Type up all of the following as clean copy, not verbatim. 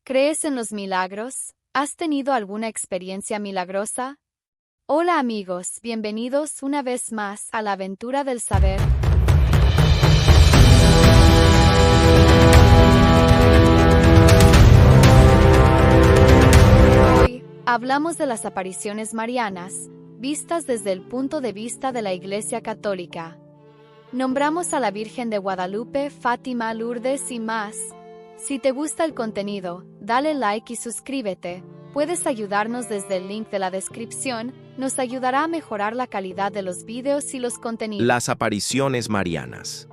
¿Crees en los milagros? ¿Has tenido alguna experiencia milagrosa? Hola amigos, bienvenidos una vez más a la aventura del saber. Hoy hablamos de las apariciones marianas, vistas desde el punto de vista de la Iglesia Católica. Nombramos a la Virgen de Guadalupe, Fátima, Lourdes y más. Si te gusta el contenido, dale like y suscríbete. Puedes ayudarnos desde el link de la descripción, nos ayudará a mejorar la calidad de los videos y los contenidos. Las apariciones marianas.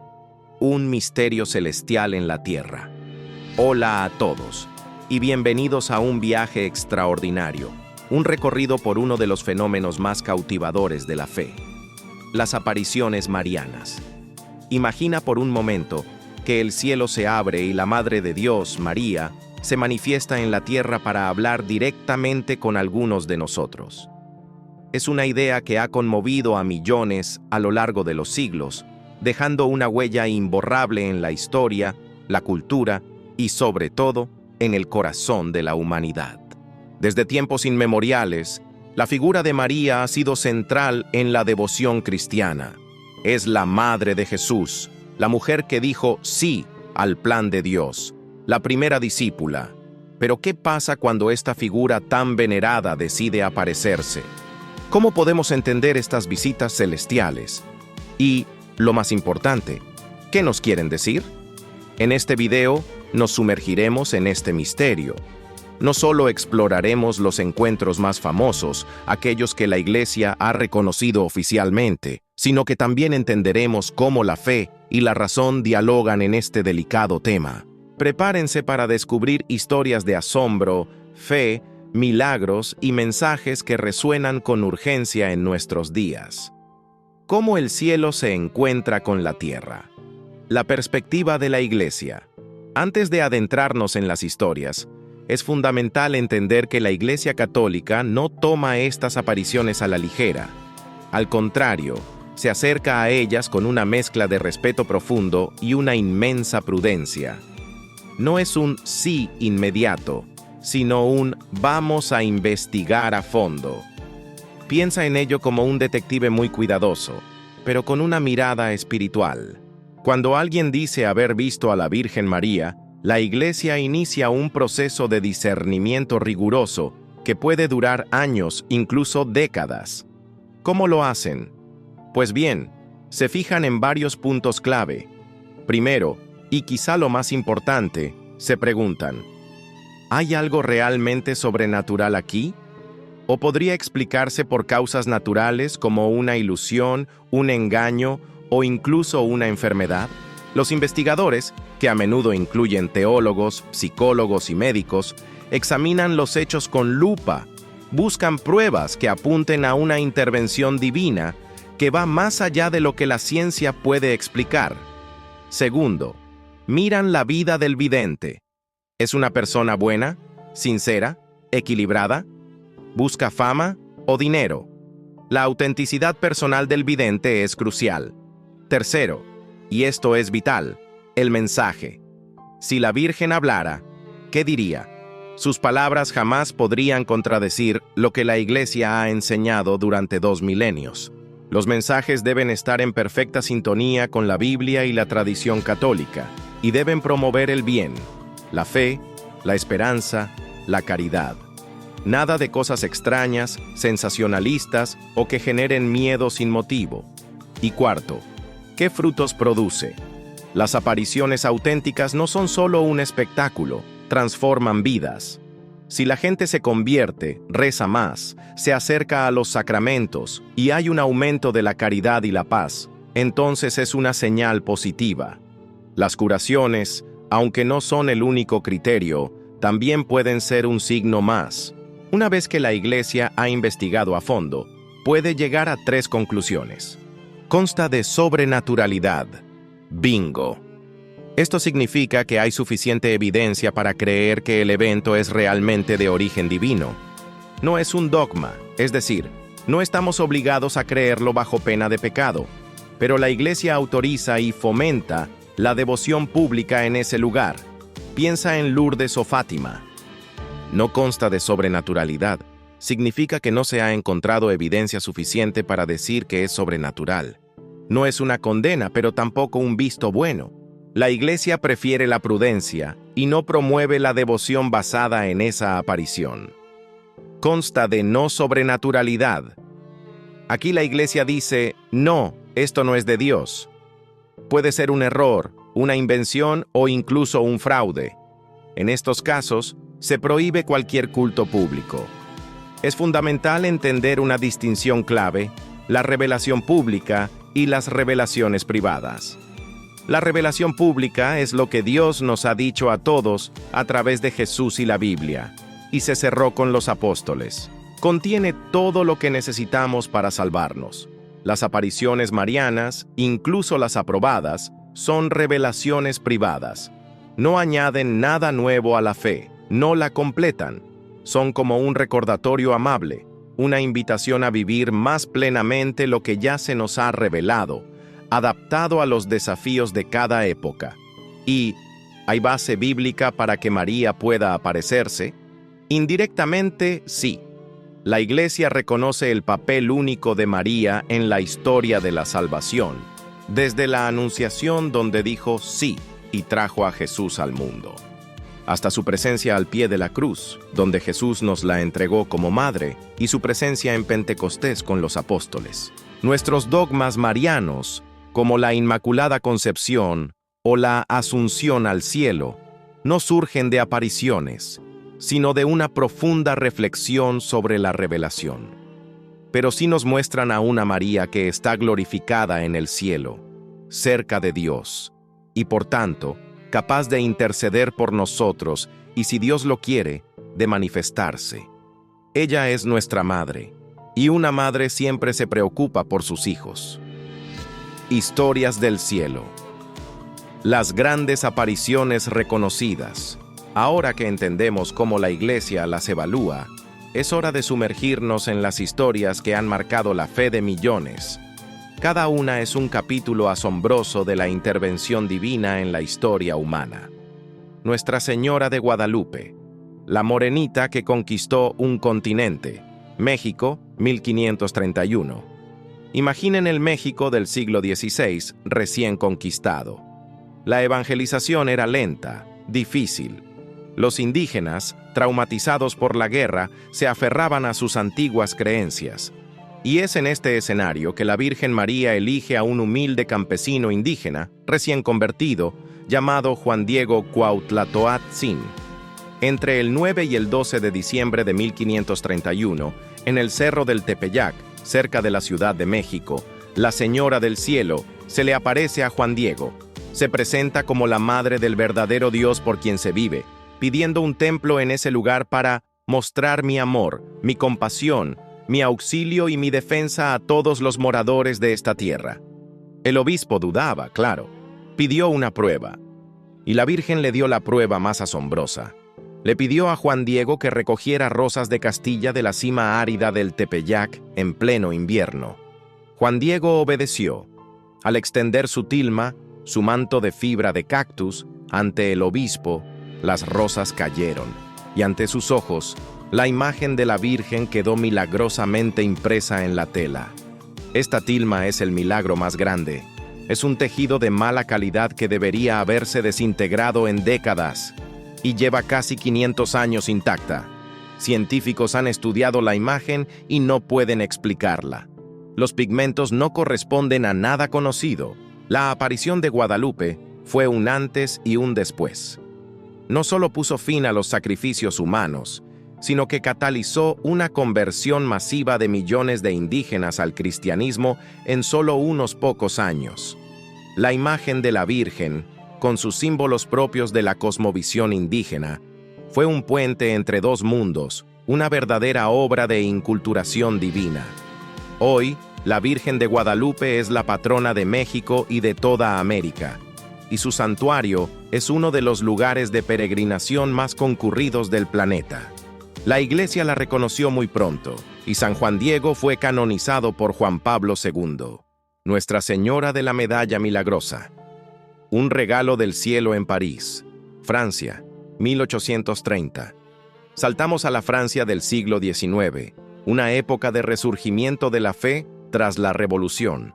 Un misterio celestial en la tierra. Hola a todos, y bienvenidos a un viaje extraordinario, un recorrido por uno de los fenómenos más cautivadores de la fe. Las apariciones marianas. Imagina por un momento que el cielo se abre y la Madre de Dios, María, se manifiesta en la tierra para hablar directamente con algunos de nosotros. Es una idea que ha conmovido a millones a lo largo de los siglos, dejando una huella imborrable en la historia, la cultura y, sobre todo, en el corazón de la humanidad. Desde tiempos inmemoriales, la figura de María ha sido central en la devoción cristiana. Es la Madre de Jesús, la mujer que dijo sí al plan de Dios, la primera discípula. Pero ¿qué pasa cuando esta figura tan venerada decide aparecerse? ¿Cómo podemos entender estas visitas celestiales? Y, lo más importante, ¿qué nos quieren decir? En este video nos sumergiremos en este misterio. No solo exploraremos los encuentros más famosos, aquellos que la Iglesia ha reconocido oficialmente, sino que también entenderemos cómo la fe y la razón dialogan en este delicado tema. Prepárense para descubrir historias de asombro, fe, milagros y mensajes que resuenan con urgencia en nuestros días. ¿Cómo el cielo se encuentra con la tierra? La perspectiva de la Iglesia. Antes de adentrarnos en las historias, es fundamental entender que la Iglesia Católica no toma estas apariciones a la ligera. Al contrario, se acerca a ellas con una mezcla de respeto profundo y una inmensa prudencia. No es un sí inmediato, sino un vamos a investigar a fondo. Piensa en ello como un detective muy cuidadoso, pero con una mirada espiritual. Cuando alguien dice haber visto a la Virgen María, la Iglesia inicia un proceso de discernimiento riguroso que puede durar años, incluso décadas. ¿Cómo lo hacen? Pues bien, se fijan en varios puntos clave. Primero, y quizá lo más importante, se preguntan, ¿hay algo realmente sobrenatural aquí? ¿O podría explicarse por causas naturales como una ilusión, un engaño o incluso una enfermedad? Los investigadores, que a menudo incluyen teólogos, psicólogos y médicos, examinan los hechos con lupa, buscan pruebas que apunten a una intervención divina que va más allá de lo que la ciencia puede explicar. Segundo, miran la vida del vidente. ¿Es una persona buena, sincera, equilibrada? ¿Busca fama o dinero? La autenticidad personal del vidente es crucial. Tercero, y esto es vital, el mensaje. Si la Virgen hablara, ¿qué diría? Sus palabras jamás podrían contradecir lo que la Iglesia ha enseñado durante 2 milenios. Los mensajes deben estar en perfecta sintonía con la Biblia y la tradición católica, y deben promover el bien, la fe, la esperanza, la caridad. Nada de cosas extrañas, sensacionalistas o que generen miedo sin motivo. Y cuarto, ¿qué frutos produce? Las apariciones auténticas no son solo un espectáculo, transforman vidas. Si la gente se convierte, reza más, se acerca a los sacramentos y hay un aumento de la caridad y la paz, entonces es una señal positiva. Las curaciones, aunque no son el único criterio, también pueden ser un signo más. Una vez que la Iglesia ha investigado a fondo, puede llegar a 3 conclusiones. Consta de sobrenaturalidad. Bingo. Esto significa que hay suficiente evidencia para creer que el evento es realmente de origen divino. No es un dogma, es decir, no estamos obligados a creerlo bajo pena de pecado, pero la Iglesia autoriza y fomenta la devoción pública en ese lugar. Piensa en Lourdes o Fátima. no consta de sobrenaturalidad, significa que no se ha encontrado evidencia suficiente para decir que es sobrenatural. No es una condena, pero tampoco un visto bueno. La Iglesia prefiere la prudencia y no promueve la devoción basada en esa aparición. Consta de no sobrenaturalidad. Aquí la Iglesia dice, no, esto no es de Dios. Puede ser un error, una invención o incluso un fraude. En estos casos, se prohíbe cualquier culto público. Es fundamental entender una distinción clave, la revelación pública y las revelaciones privadas. La revelación pública es lo que Dios nos ha dicho a todos a través de Jesús y la Biblia, y se cerró con los apóstoles. Contiene todo lo que necesitamos para salvarnos. Las apariciones marianas, incluso las aprobadas, son revelaciones privadas. No añaden nada nuevo a la fe, no la completan. Son como un recordatorio amable, una invitación a vivir más plenamente lo que ya se nos ha revelado, adaptado a los desafíos de cada época. ¿Y hay base bíblica para que María pueda aparecerse? Indirectamente, sí. La Iglesia reconoce el papel único de María en la historia de la salvación, desde la Anunciación donde dijo sí y trajo a Jesús al mundo, hasta su presencia al pie de la cruz, donde Jesús nos la entregó como madre, y su presencia en Pentecostés con los apóstoles. Nuestros dogmas marianos, como la Inmaculada Concepción o la Asunción al cielo, no surgen de apariciones, sino de una profunda reflexión sobre la revelación. Pero sí nos muestran a una María que está glorificada en el cielo, cerca de Dios, y por tanto, capaz de interceder por nosotros y, si Dios lo quiere, de manifestarse. Ella es nuestra madre, y una madre siempre se preocupa por sus hijos. Historias del cielo. Las grandes apariciones reconocidas. Ahora que entendemos cómo la Iglesia las evalúa, es hora de sumergirnos en las historias que han marcado la fe de millones. Cada una es un capítulo asombroso de la intervención divina en la historia humana. Nuestra Señora de Guadalupe, la morenita que conquistó un continente, México, 1531. Imaginen el México del siglo XVI, recién conquistado. La evangelización era lenta, difícil. Los indígenas, traumatizados por la guerra, se aferraban a sus antiguas creencias. Y es en este escenario que la Virgen María elige a un humilde campesino indígena, recién convertido, llamado Juan Diego Cuauhtlatoatzin. Entre el 9 y el 12 de diciembre de 1531, en el Cerro del Tepeyac, cerca de la Ciudad de México, la Señora del Cielo se le aparece a Juan Diego. Se presenta como la madre del verdadero Dios por quien se vive, pidiendo un templo en ese lugar para mostrar mi amor, mi compasión, mi auxilio y mi defensa a todos los moradores de esta tierra. El obispo dudaba, claro. Pidió una prueba. Y la Virgen le dio la prueba más asombrosa. Le pidió a Juan Diego que recogiera rosas de Castilla de la cima árida del Tepeyac en pleno invierno. Juan Diego obedeció. Al extender su tilma, su manto de fibra de cactus, ante el obispo, las rosas cayeron, y ante sus ojos, la imagen de la Virgen quedó milagrosamente impresa en la tela. Esta tilma es el milagro más grande. Es un tejido de mala calidad que debería haberse desintegrado en décadas y lleva casi 500 años intacta. Científicos han estudiado la imagen y no pueden explicarla. Los pigmentos no corresponden a nada conocido. La aparición de Guadalupe fue un antes y un después. No solo puso fin a los sacrificios humanos, sino que catalizó una conversión masiva de millones de indígenas al cristianismo en solo unos pocos años. La imagen de la Virgen, con sus símbolos propios de la cosmovisión indígena, fue un puente entre dos mundos, una verdadera obra de inculturación divina. Hoy, la Virgen de Guadalupe es la patrona de México y de toda América, y su santuario es uno de los lugares de peregrinación más concurridos del planeta. La Iglesia la reconoció muy pronto, y San Juan Diego fue canonizado por Juan Pablo II, Nuestra Señora de la Medalla Milagrosa. Un regalo del cielo en París, Francia, 1830. saltamos a la Francia del siglo XIX, una época de resurgimiento de la fe tras la Revolución.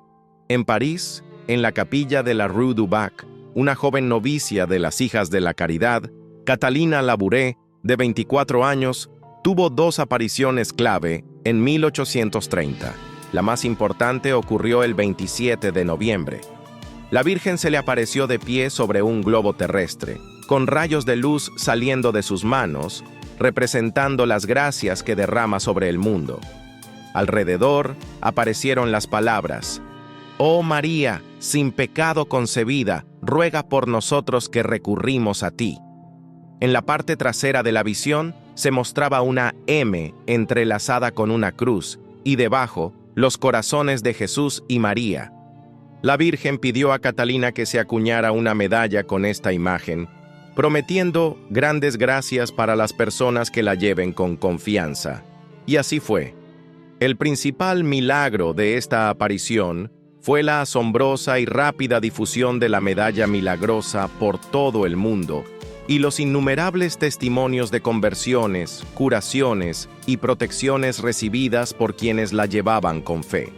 En París, en la capilla de la Rue du Bac, una joven novicia de las Hijas de la Caridad, Catalina Labouré, de 24 años, tuvo dos apariciones clave en 1830. La más importante ocurrió el 27 de noviembre. La Virgen se le apareció de pie sobre un globo terrestre, con rayos de luz saliendo de sus manos, representando las gracias que derrama sobre el mundo. Alrededor aparecieron las palabras: «Oh María, sin pecado concebida, ruega por nosotros que recurrimos a ti». En la parte trasera de la visión se mostraba una M entrelazada con una cruz, y debajo, los corazones de Jesús y María. La Virgen pidió a Catalina que se acuñara una medalla con esta imagen, prometiendo grandes gracias para las personas que la lleven con confianza. Y así fue. El principal milagro de esta aparición fue la asombrosa y rápida difusión de la medalla milagrosa por todo el mundo, y los innumerables testimonios de conversiones, curaciones y protecciones recibidas por quienes la llevaban con fe.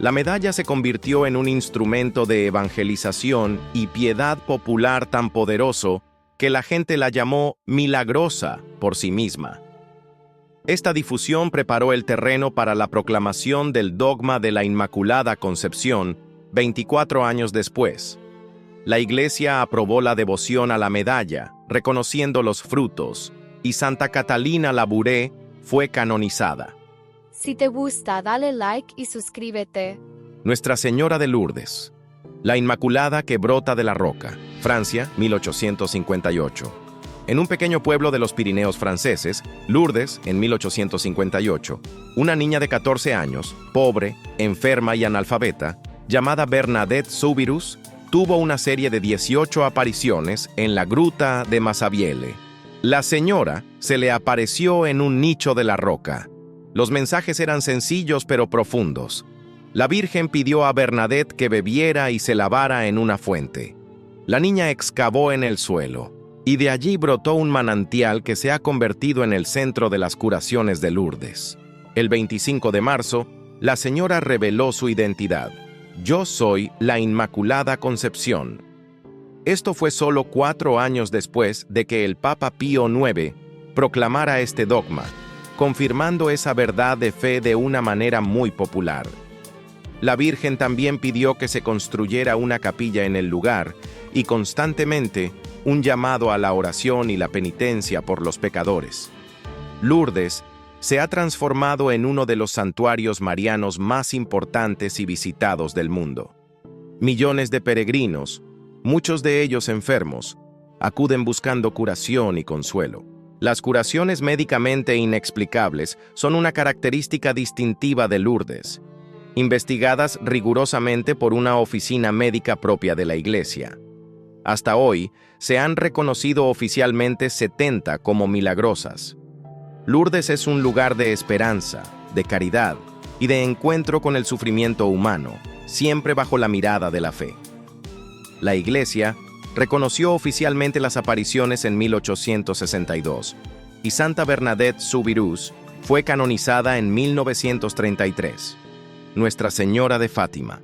La medalla se convirtió en un instrumento de evangelización y piedad popular tan poderoso que la gente la llamó milagrosa por sí misma. Esta difusión preparó el terreno para la proclamación del dogma de la Inmaculada Concepción 24 años después. La Iglesia aprobó la devoción a la medalla, reconociendo los frutos, y Santa Catalina Labouré fue canonizada. Si te gusta, dale like y suscríbete. Nuestra Señora de Lourdes, la Inmaculada que brota de la roca, Francia, 1858. En un pequeño pueblo de los Pirineos franceses, Lourdes, en 1858, una niña de 14 años, pobre, enferma y analfabeta, llamada Bernadette Soubirous, tuvo una serie de 18 apariciones en la gruta de Massabielle. La señora se le apareció en un nicho de la roca. Los mensajes eran sencillos pero profundos. La Virgen pidió a Bernadette que bebiera y se lavara en una fuente. La niña excavó en el suelo, y de allí brotó un manantial que se ha convertido en el centro de las curaciones de Lourdes. El 25 de marzo, la señora reveló su identidad. Yo soy la Inmaculada Concepción. Esto fue solo 4 años después de que el Papa Pío IX proclamara este dogma, confirmando esa verdad de fe de una manera muy popular. La Virgen también pidió que se construyera una capilla en el lugar y constantemente un llamado a la oración y la penitencia por los pecadores. Lourdes se ha transformado en uno de los santuarios marianos más importantes y visitados del mundo. Millones de peregrinos, muchos de ellos enfermos, acuden buscando curación y consuelo. Las curaciones médicamente inexplicables son una característica distintiva de Lourdes, investigadas rigurosamente por una oficina médica propia de la Iglesia. Hasta hoy, se han reconocido oficialmente 70 como milagrosas. Lourdes es un lugar de esperanza, de caridad y de encuentro con el sufrimiento humano, siempre bajo la mirada de la fe. La Iglesia reconoció oficialmente las apariciones en 1862 y Santa Bernadette Soubirous fue canonizada en 1933. Nuestra Señora de Fátima.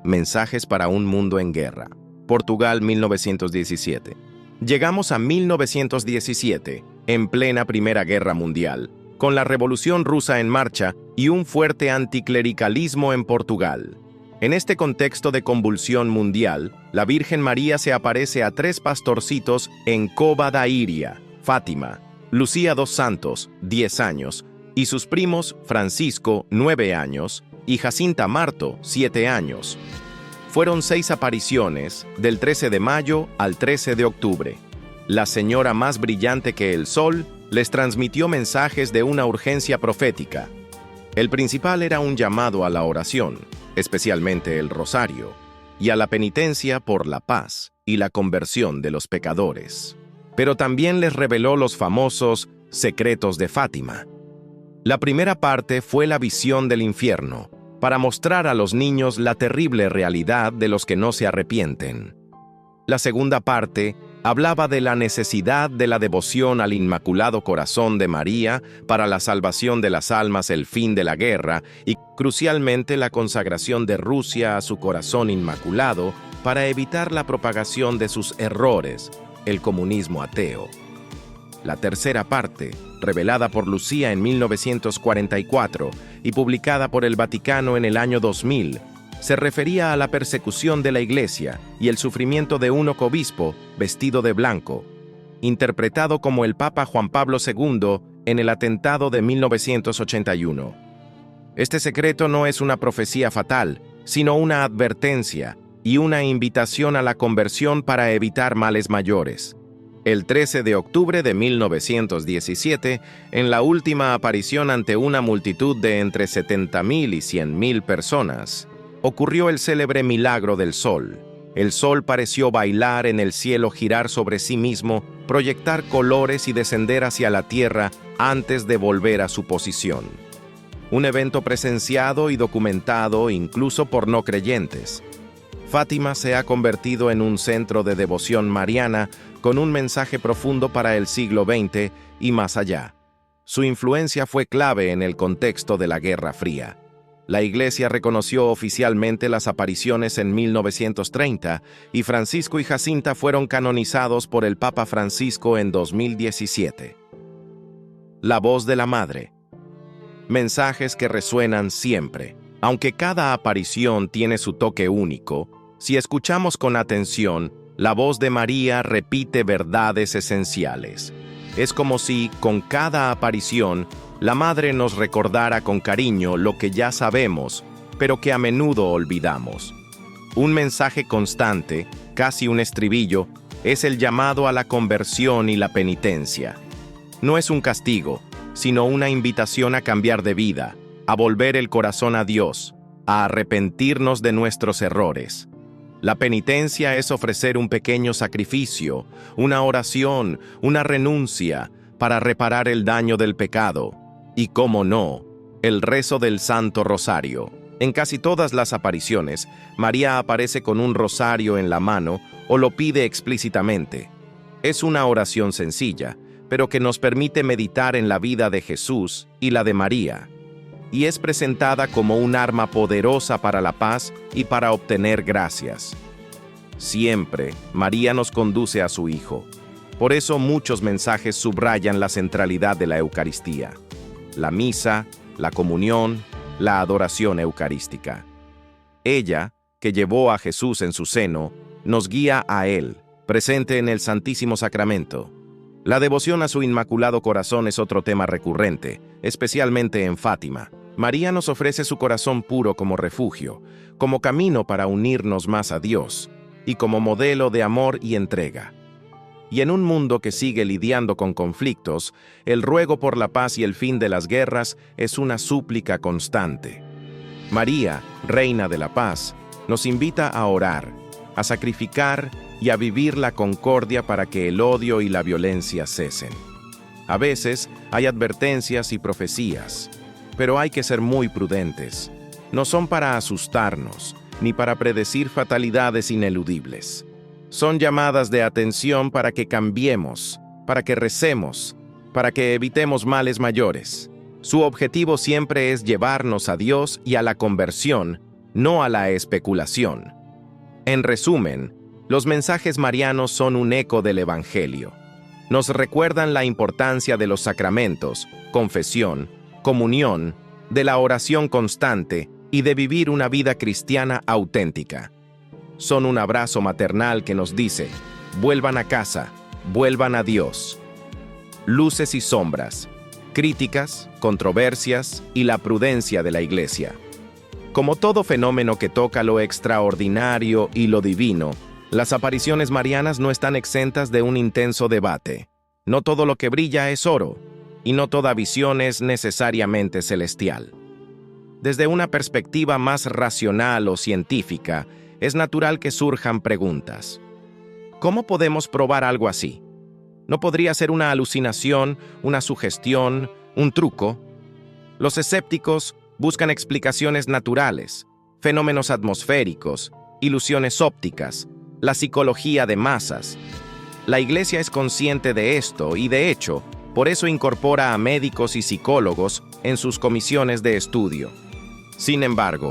Mensajes para un mundo en guerra. Portugal, 1917. Llegamos a 1917, en plena Primera Guerra Mundial, con la Revolución Rusa en marcha y un fuerte anticlericalismo en Portugal. En este contexto de convulsión mundial, la Virgen María se aparece a 3 pastorcitos en Cova da Iria, Fátima, Lucía dos Santos, 10 años, y sus primos Francisco, 9 años, y Jacinta Marto, 7 años. Fueron 6 apariciones, del 13 de mayo al 13 de octubre. La señora más brillante que el sol les transmitió mensajes de una urgencia profética. El principal era un llamado a la oración, especialmente el rosario, y a la penitencia por la paz y la conversión de los pecadores. Pero también les reveló los famosos secretos de Fátima. La primera parte fue la visión del infierno, para mostrar a los niños la terrible realidad de los que no se arrepienten. La segunda parte Hablaba de la necesidad de la devoción al Inmaculado Corazón de María para la salvación de las almas, el fin de la guerra y, crucialmente, la consagración de Rusia a su corazón inmaculado para evitar la propagación de sus errores, el comunismo ateo. La tercera parte, revelada por Lucía en 1944 y publicada por el Vaticano en el año 2000, se refería a la persecución de la Iglesia y el sufrimiento de un obispo vestido de blanco, interpretado como el Papa Juan Pablo II en el atentado de 1981. Este secreto no es una profecía fatal, sino una advertencia y una invitación a la conversión para evitar males mayores. El 13 de octubre de 1917, en la última aparición ante una multitud de entre 70.000 y 100.000 personas, ocurrió el célebre milagro del sol. El sol pareció bailar en el cielo, girar sobre sí mismo, proyectar colores y descender hacia la tierra antes de volver a su posición. Un evento presenciado y documentado incluso por no creyentes. Fátima se ha convertido en un centro de devoción mariana con un mensaje profundo para el siglo XX y más allá. Su influencia fue clave en el contexto de la Guerra Fría. La Iglesia reconoció oficialmente las apariciones en 1930 y Francisco y Jacinta fueron canonizados por el Papa Francisco en 2017. La voz de la Madre. Mensajes que resuenan siempre. Aunque cada aparición tiene su toque único, si escuchamos con atención, la voz de María repite verdades esenciales. Es como si, con cada aparición, la Madre nos recordara con cariño lo que ya sabemos, pero que a menudo olvidamos. Un mensaje constante, casi un estribillo, es el llamado a la conversión y la penitencia. No es un castigo, sino una invitación a cambiar de vida, a volver el corazón a Dios, a arrepentirnos de nuestros errores. La penitencia es ofrecer un pequeño sacrificio, una oración, una renuncia, para reparar el daño del pecado. Y, cómo no, el rezo del Santo Rosario. En casi todas las apariciones, María aparece con un rosario en la mano o lo pide explícitamente. Es una oración sencilla, pero que nos permite meditar en la vida de Jesús y la de María. Y es presentada como un arma poderosa para la paz y para obtener gracias. Siempre, María nos conduce a su Hijo. Por eso muchos mensajes subrayan la centralidad de la Eucaristía. La misa, la comunión, la adoración eucarística. Ella, que llevó a Jesús en su seno, nos guía a Él, presente en el Santísimo Sacramento. La devoción a su Inmaculado Corazón es otro tema recurrente, especialmente en Fátima. María nos ofrece su corazón puro como refugio, como camino para unirnos más a Dios, y como modelo de amor y entrega. Y en un mundo que sigue lidiando con conflictos, el ruego por la paz y el fin de las guerras es una súplica constante. María, Reina de la Paz, nos invita a orar, a sacrificar y a vivir la concordia para que el odio y la violencia cesen. A veces hay advertencias y profecías, pero hay que ser muy prudentes. No son para asustarnos, ni para predecir fatalidades ineludibles. Son llamadas de atención para que cambiemos, para que recemos, para que evitemos males mayores. Su objetivo siempre es llevarnos a Dios y a la conversión, no a la especulación. En resumen, los mensajes marianos son un eco del Evangelio. Nos recuerdan la importancia de los sacramentos, confesión, comunión, de la oración constante y de vivir una vida cristiana auténtica. Son un abrazo maternal que nos dice: vuelvan a casa, vuelvan a Dios. Luces y sombras, críticas, controversias y la prudencia de la Iglesia. Como todo fenómeno que toca lo extraordinario y lo divino, las apariciones marianas no están exentas de un intenso debate. No todo lo que brilla es oro, y no toda visión es necesariamente celestial. Desde una perspectiva más racional o científica, es natural que surjan preguntas. ¿Cómo podemos probar algo así? ¿No podría ser una alucinación, una sugestión, un truco? Los escépticos buscan explicaciones naturales, fenómenos atmosféricos, ilusiones ópticas, la psicología de masas. La Iglesia es consciente de esto y, de hecho, por eso incorpora a médicos y psicólogos en sus comisiones de estudio. Sin embargo,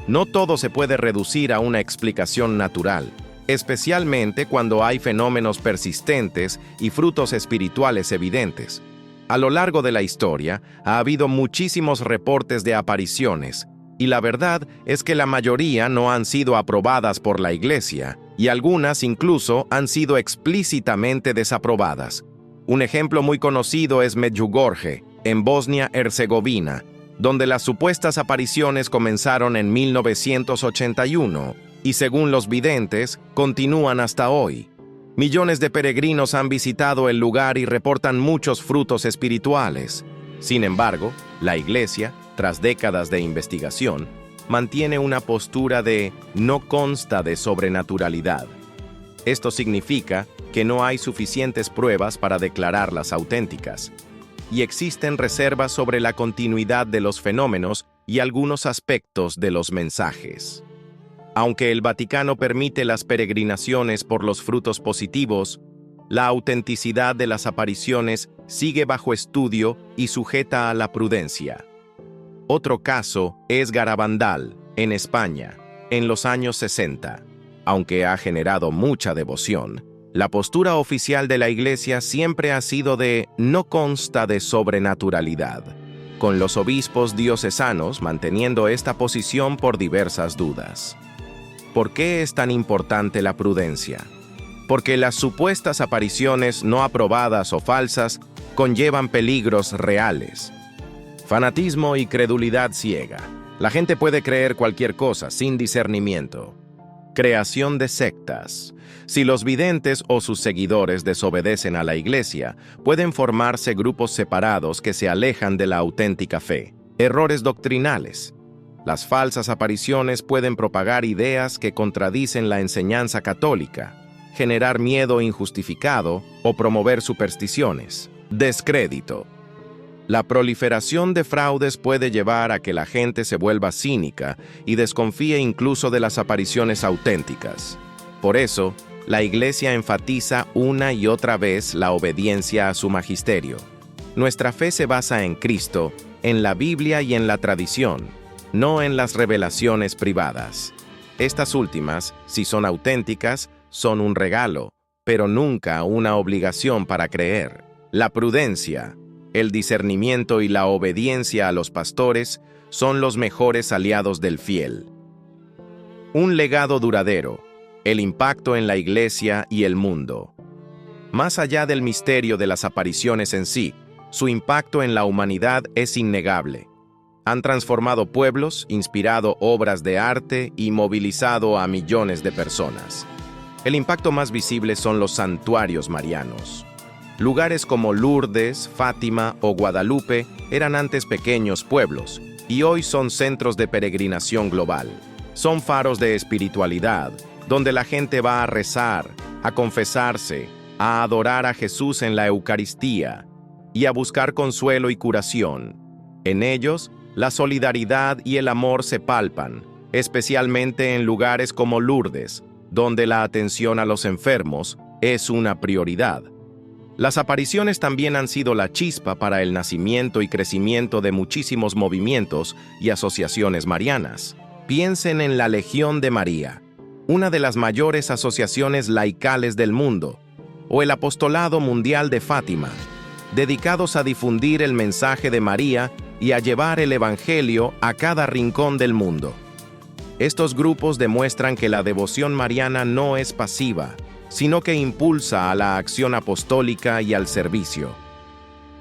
no todo se puede reducir a una explicación natural, especialmente cuando hay fenómenos persistentes y frutos espirituales evidentes. A lo largo de la historia, ha habido muchísimos reportes de apariciones, y la verdad es que la mayoría no han sido aprobadas por la Iglesia, y algunas incluso han sido explícitamente desaprobadas. Un ejemplo muy conocido es Medjugorje, en Bosnia-Herzegovina, donde las supuestas apariciones comenzaron en 1981 y, según los videntes, continúan hasta hoy. Millones de peregrinos han visitado el lugar y reportan muchos frutos espirituales. Sin embargo, la Iglesia, tras décadas de investigación, mantiene una postura de no consta de sobrenaturalidad. Esto significa que no hay suficientes pruebas para declararlas auténticas, y existen reservas sobre la continuidad de los fenómenos y algunos aspectos de los mensajes. Aunque el Vaticano permite las peregrinaciones por los frutos positivos, la autenticidad de las apariciones sigue bajo estudio y sujeta a la prudencia. Otro caso es Garabandal, en España, en los años 60. Aunque ha generado mucha devoción, la postura oficial de la Iglesia siempre ha sido de no consta de sobrenaturalidad, con los obispos diocesanos manteniendo esta posición por diversas dudas. ¿Por qué es tan importante la prudencia? Porque las supuestas apariciones no aprobadas o falsas conllevan peligros reales. Fanatismo y credulidad ciega. La gente puede creer cualquier cosa sin discernimiento. Creación de sectas. Si los videntes o sus seguidores desobedecen a la Iglesia, pueden formarse grupos separados que se alejan de la auténtica fe. Errores doctrinales. Las falsas apariciones pueden propagar ideas que contradicen la enseñanza católica, generar miedo injustificado o promover supersticiones. Descrédito. La proliferación de fraudes puede llevar a que la gente se vuelva cínica y desconfíe incluso de las apariciones auténticas. Por eso, la Iglesia enfatiza una y otra vez la obediencia a su magisterio. Nuestra fe se basa en Cristo, en la Biblia y en la tradición, no en las revelaciones privadas. Estas últimas, si son auténticas, son un regalo, pero nunca una obligación para creer. La prudencia, el discernimiento y la obediencia a los pastores son los mejores aliados del fiel. Un legado duradero, el impacto en la Iglesia y el mundo. Más allá del misterio de las apariciones en sí, su impacto en la humanidad es innegable. Han transformado pueblos, inspirado obras de arte y movilizado a millones de personas. El impacto más visible son los santuarios marianos. Lugares como Lourdes, Fátima o Guadalupe eran antes pequeños pueblos y hoy son centros de peregrinación global. Son faros de espiritualidad, donde la gente va a rezar, a confesarse, a adorar a Jesús en la Eucaristía y a buscar consuelo y curación. En ellos, la solidaridad y el amor se palpan, especialmente en lugares como Lourdes, donde la atención a los enfermos es una prioridad. Las apariciones también han sido la chispa para el nacimiento y crecimiento de muchísimos movimientos y asociaciones marianas. Piensen en la Legión de María, una de las mayores asociaciones laicales del mundo, o el Apostolado Mundial de Fátima, dedicados a difundir el mensaje de María y a llevar el Evangelio a cada rincón del mundo. Estos grupos demuestran que la devoción mariana no es pasiva, sino que impulsa a la acción apostólica y al servicio.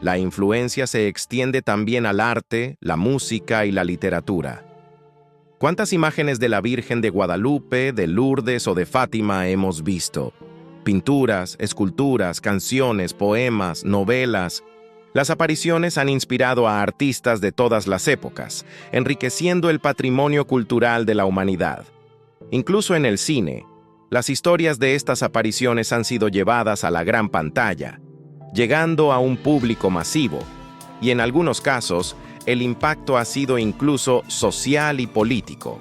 La influencia se extiende también al arte, la música y la literatura. ¿Cuántas imágenes de la Virgen de Guadalupe, de Lourdes o de Fátima hemos visto? Pinturas, esculturas, canciones, poemas, novelas. Las apariciones han inspirado a artistas de todas las épocas, enriqueciendo el patrimonio cultural de la humanidad. Incluso en el cine, las historias de estas apariciones han sido llevadas a la gran pantalla, llegando a un público masivo, y en algunos casos, el impacto ha sido incluso social y político.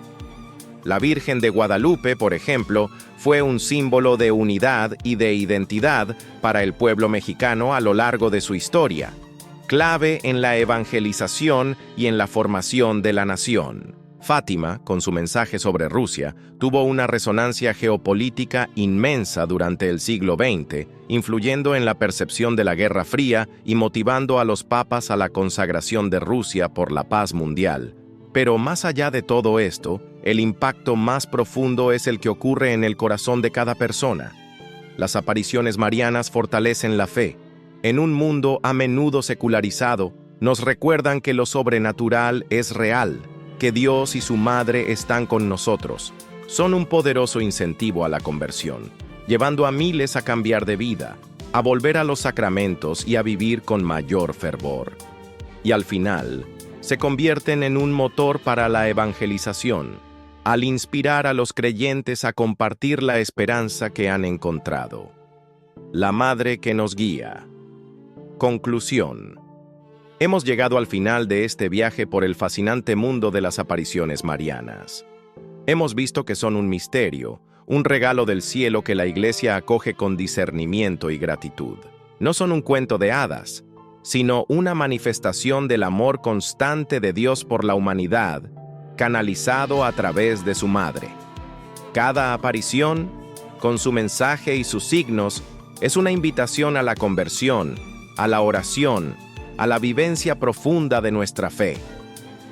La Virgen de Guadalupe, por ejemplo, fue un símbolo de unidad y de identidad para el pueblo mexicano a lo largo de su historia, clave en la evangelización y en la formación de la nación. Fátima, con su mensaje sobre Rusia, tuvo una resonancia geopolítica inmensa durante el siglo XX, influyendo en la percepción de la Guerra Fría y motivando a los papas a la consagración de Rusia por la paz mundial. Pero más allá de todo esto, el impacto más profundo es el que ocurre en el corazón de cada persona. Las apariciones marianas fortalecen la fe. En un mundo a menudo secularizado, nos recuerdan que lo sobrenatural es real, que Dios y su Madre están con nosotros. Son un poderoso incentivo a la conversión, llevando a miles a cambiar de vida, a volver a los sacramentos y a vivir con mayor fervor. Y al final, se convierten en un motor para la evangelización, al inspirar a los creyentes a compartir la esperanza que han encontrado. La Madre que nos guía. Conclusión. Hemos llegado al final de este viaje por el fascinante mundo de las apariciones marianas. Hemos visto que son un misterio, un regalo del cielo que la Iglesia acoge con discernimiento y gratitud. No son un cuento de hadas, sino una manifestación del amor constante de Dios por la humanidad, canalizado a través de su Madre. Cada aparición, con su mensaje y sus signos, es una invitación a la conversión, a la oración, a la vivencia profunda de nuestra fe.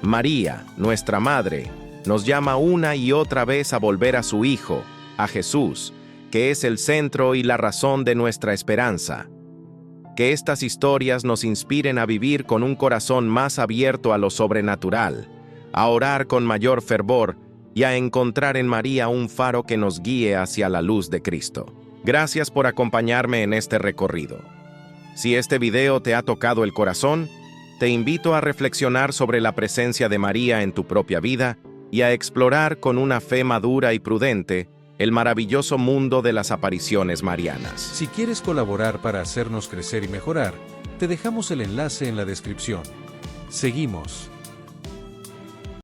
María, nuestra Madre, nos llama una y otra vez a volver a su Hijo, a Jesús, que es el centro y la razón de nuestra esperanza. Que estas historias nos inspiren a vivir con un corazón más abierto a lo sobrenatural, a orar con mayor fervor y a encontrar en María un faro que nos guíe hacia la luz de Cristo. Gracias por acompañarme en este recorrido. Si este video te ha tocado el corazón, te invito a reflexionar sobre la presencia de María en tu propia vida y a explorar con una fe madura y prudente el maravilloso mundo de las apariciones marianas. Si quieres colaborar para hacernos crecer y mejorar, te dejamos el enlace en la descripción. Seguimos.